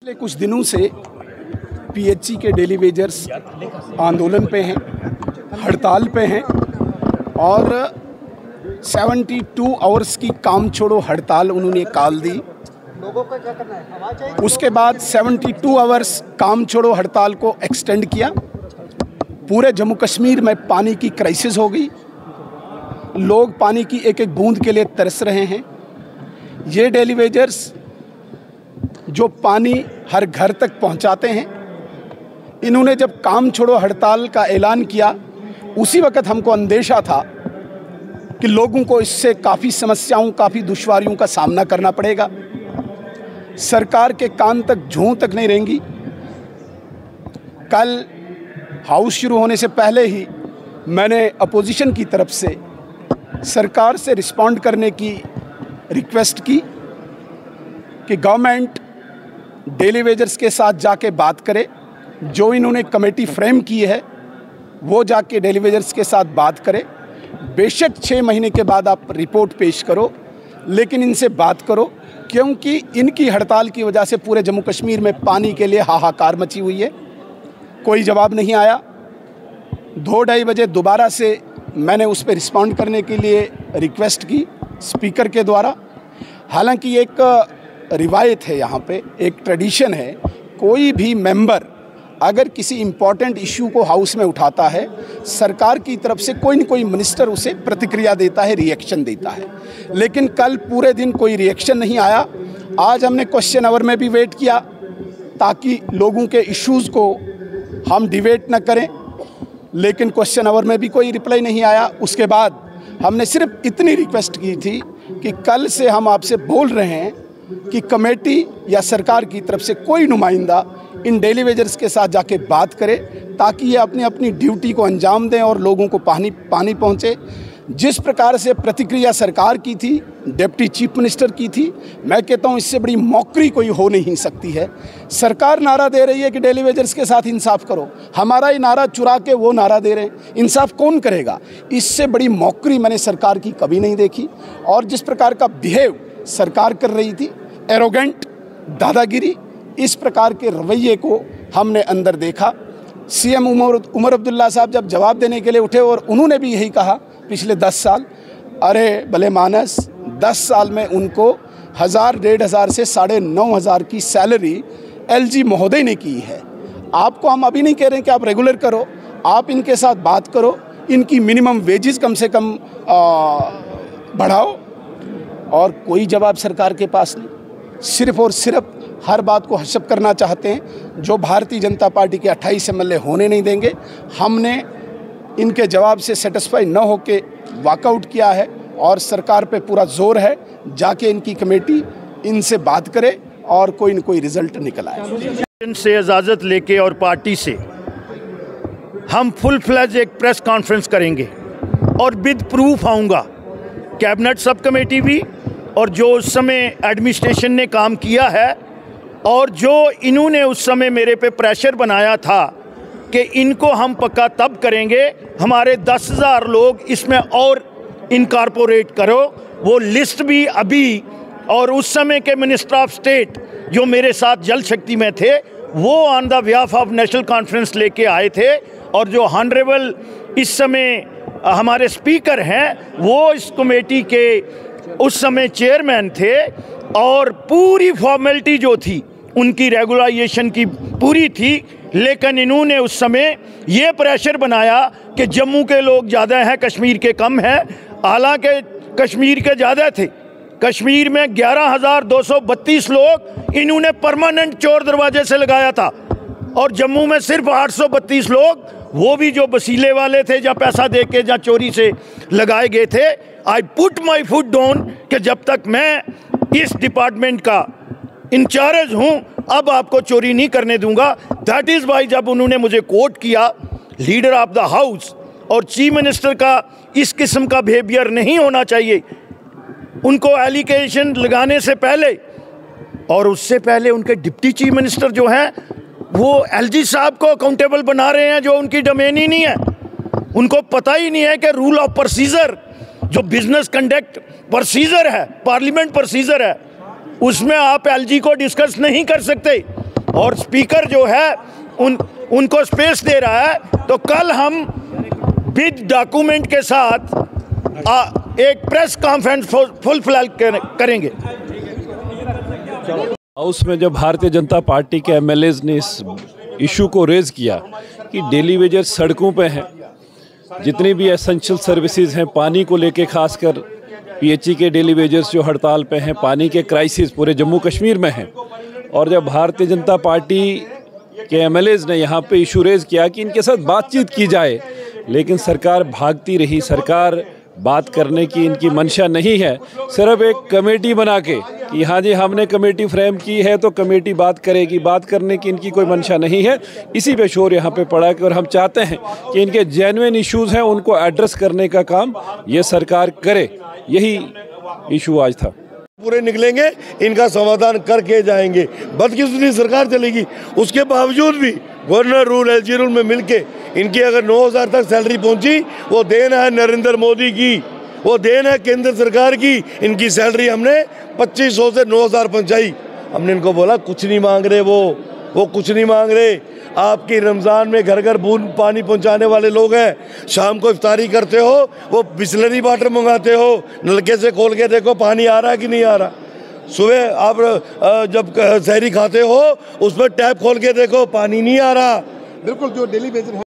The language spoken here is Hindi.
पिछले कुछ दिनों से पीएचई के डेली वेजर्स आंदोलन पे हैं, हड़ताल पे हैं और 72 आवर्स की काम छोड़ो हड़ताल उन्होंने काल दी। लोगों को क्या करना है? उसके बाद 72 आवर्स काम छोड़ो हड़ताल को एक्सटेंड किया। पूरे जम्मू कश्मीर में पानी की क्राइसिस हो गई। लोग पानी की एक एक बूंद के लिए तरस रहे हैं। ये डेली वेजर्स जो पानी हर घर तक पहुंचाते हैं, इन्होंने जब काम छोड़ो हड़ताल का ऐलान किया उसी वक्त हमको अंदेशा था कि लोगों को इससे काफ़ी समस्याओं, काफ़ी दुश्वारियों का सामना करना पड़ेगा। सरकार के कान तक जूं तक नहीं रहेंगी। कल हाउस शुरू होने से पहले ही मैंने अपोजिशन की तरफ से सरकार से रिस्पॉन्ड करने की रिक्वेस्ट की कि गवर्नमेंट डेली वेजर्स के साथ जाके बात करे। जो इन्होंने कमेटी फ्रेम की है वो जाके डेली वेजर्स के साथ बात करे। बेशक 6 महीने के बाद आप रिपोर्ट पेश करो, लेकिन इनसे बात करो, क्योंकि इनकी हड़ताल की वजह से पूरे जम्मू कश्मीर में पानी के लिए हाहाकार मची हुई है। कोई जवाब नहीं आया। 2-2:30 बजे दोबारा से मैंने उस पर रिस्पॉन्ड करने के लिए रिक्वेस्ट की स्पीकर के द्वारा। हालांकि एक रिवायत है, यहाँ पे एक ट्रेडिशन है, कोई भी मेंबर अगर किसी इम्पोर्टेंट इशू को हाउस में उठाता है, सरकार की तरफ से कोई न कोई मिनिस्टर उसे प्रतिक्रिया देता है, रिएक्शन देता है। लेकिन कल पूरे दिन कोई रिएक्शन नहीं आया। आज हमने क्वेश्चन आवर में भी वेट किया ताकि लोगों के इश्यूज़ को हम डिबेट न करें, लेकिन क्वेश्चन आवर में भी कोई रिप्लाई नहीं आया। उसके बाद हमने सिर्फ इतनी रिक्वेस्ट की थी कि कल से हम आपसे बोल रहे हैं कि कमेटी या सरकार की तरफ से कोई नुमाइंदा इन डेली वेजर्स के साथ जाके बात करे ताकि ये अपनी अपनी ड्यूटी को अंजाम दें और लोगों को पानी पहुंचे। जिस प्रकार से प्रतिक्रिया सरकार की थी, डिप्टी चीफ मिनिस्टर की थी, मैं कहता हूं इससे बड़ी मौकरी कोई हो नहीं सकती है। सरकार नारा दे रही है कि डेली वेजर्स के साथ इंसाफ करो, हमारा ही नारा चुरा के वो नारा दे रहे हैं। इंसाफ कौन करेगा? इससे बड़ी मौकरी मैंने सरकार की कभी नहीं देखी। और जिस प्रकार का बिहेव सरकार कर रही थी, एरोगेंट, दादागिरी, इस प्रकार के रवैये को हमने अंदर देखा। सीएम उमर अब्दुल्ला साहब जब जवाब देने के लिए उठे और उन्होंने भी यही कहा पिछले 10 साल, अरे भले मानस, 10 साल में उनको 1000-1500 से 9500 की सैलरी एलजी महोदय ने की है। आपको हम अभी नहीं कह रहे हैं कि आप रेगुलर करो, आप इनके साथ बात करो, इनकी मिनिमम वेजेस कम से कम बढ़ाओ। और कोई जवाब सरकार के पास नहीं। सिर्फ और सिर्फ हर बात को हशप करना चाहते हैं, जो भारतीय जनता पार्टी के 28 एमएलए होने नहीं देंगे। हमने इनके जवाब से सेटिस्फाई न होके वॉकआउट किया है और सरकार पे पूरा जोर है जाके इनकी कमेटी इनसे बात करे और कोई न कोई रिजल्ट निकल आए। से इजाज़त लेके और पार्टी से हम फुल फ्लैज एक प्रेस कॉन्फ्रेंस करेंगे और विद प्रूफ आऊँगा। कैबिनेट सब कमेटी भी और जो उस समय एडमिनिस्ट्रेशन ने काम किया है और जो इन्होंने उस समय मेरे पे प्रेशर बनाया था कि इनको हम पक्का तब करेंगे, हमारे 10,000 लोग इसमें और इनकॉर्पोरेट करो, वो लिस्ट भी अभी, और उस समय के मिनिस्टर ऑफ स्टेट जो मेरे साथ जल शक्ति में थे वो on the behalf of national conference लेके आए थे। और जो ऑनरेबल इस समय हमारे स्पीकर हैं वो इस कमेटी के उस समय चेयरमैन थे और पूरी फॉर्मेलिटी जो थी उनकी रेगुलाइजेशन की पूरी थी। लेकिन इन्होंने उस समय ये प्रेशर बनाया कि जम्मू के लोग ज़्यादा हैं, कश्मीर के कम हैं। हालांकि कश्मीर के ज़्यादा थे। कश्मीर में 11,232 लोग इन्होंने परमानेंट चोर दरवाजे से लगाया था और जम्मू में सिर्फ 832 लोग, वो भी जो वसीले वाले थे, जहाँ पैसा दे के, जहाँ चोरी से लगाए गए थे। I put my foot down कि जब तक मैं इस डिपार्टमेंट का इंचार्ज हूँ अब आपको चोरी नहीं करने दूंगा। दैट इज़ वाई जब उन्होंने मुझे कोट किया, लीडर ऑफ द हाउस और चीफ मिनिस्टर का इस किस्म का बिहेवियर नहीं होना चाहिए। उनको एलिगेशन लगाने से पहले और उससे पहले उनके डिप्टी चीफ मिनिस्टर जो हैं वो एलजी साहब को अकाउंटेबल बना रहे हैं, जो उनकी डोमेन ही नहीं है। उनको पता ही नहीं है कि रूल ऑफ प्रोसीजर, जो बिजनेस कंडक्ट प्रोसीजर है, पार्लियामेंट प्रोसीजर है, उसमें आप एलजी को डिस्कस नहीं कर सकते। और स्पीकर जो है उनको स्पेस दे रहा है, तो कल हम विद डॉक्यूमेंट के साथ एक प्रेस कॉन्फ्रेंस फुलफिल करेंगे। हाउस में जब भारतीय जनता पार्टी के एमएलएज ने इस इशू को रेज किया कि डेली वेजर्स सड़कों पे हैं, जितनी भी एसेंशियल सर्विसेज हैं, पानी को लेके खासकर पीएचई के डेली वेजर्स जो हड़ताल पे हैं, पानी के क्राइसिस पूरे जम्मू कश्मीर में हैं, और जब भारतीय जनता पार्टी के एमएलएज ने यहाँ पे इशू रेज किया कि इनके साथ बातचीत की जाए, लेकिन सरकार भागती रही। सरकार बात करने की इनकी मंशा नहीं है, सिर्फ एक कमेटी बना के कि हाँ जी हमने कमेटी फ्रेम की है तो कमेटी बात करेगी, बात करने की इनकी कोई मंशा नहीं है। इसी पे शोर यहाँ पे पड़ा कि और हम चाहते हैं कि इनके जेन्युइन इश्यूज़ हैं उनको एड्रेस करने का काम ये सरकार करे। यही इशू आज था। पूरे निकलेंगे, इनका समाधान करके जाएंगे। बदकिस्मती सरकार चलेगी, उसके बावजूद भी गवर्नर रूल एलजी रूल में मिलके इनकी अगर 9,000 तक सैलरी पहुंची, वो देन है नरेंद्र मोदी की, वो देन है केंद्र सरकार की। इनकी सैलरी हमने 2500 से 9,000 पहुंचाई। हमने इनको बोला कुछ नहीं मांग रहे, वो कुछ नहीं मांग रहे। आपकी रमज़ान में घर घर बूंद पानी पहुंचाने वाले लोग हैं, शाम को इफ्तारी करते हो, वो बिस्लरी वाटर मंगाते हो, नलके से खोल के देखो पानी आ रहा है कि नहीं आ रहा। सुबह आप जब सहरी खाते हो उस पर टैप खोल के देखो पानी नहीं आ रहा। बिल्कुल, जो डेली बेसिस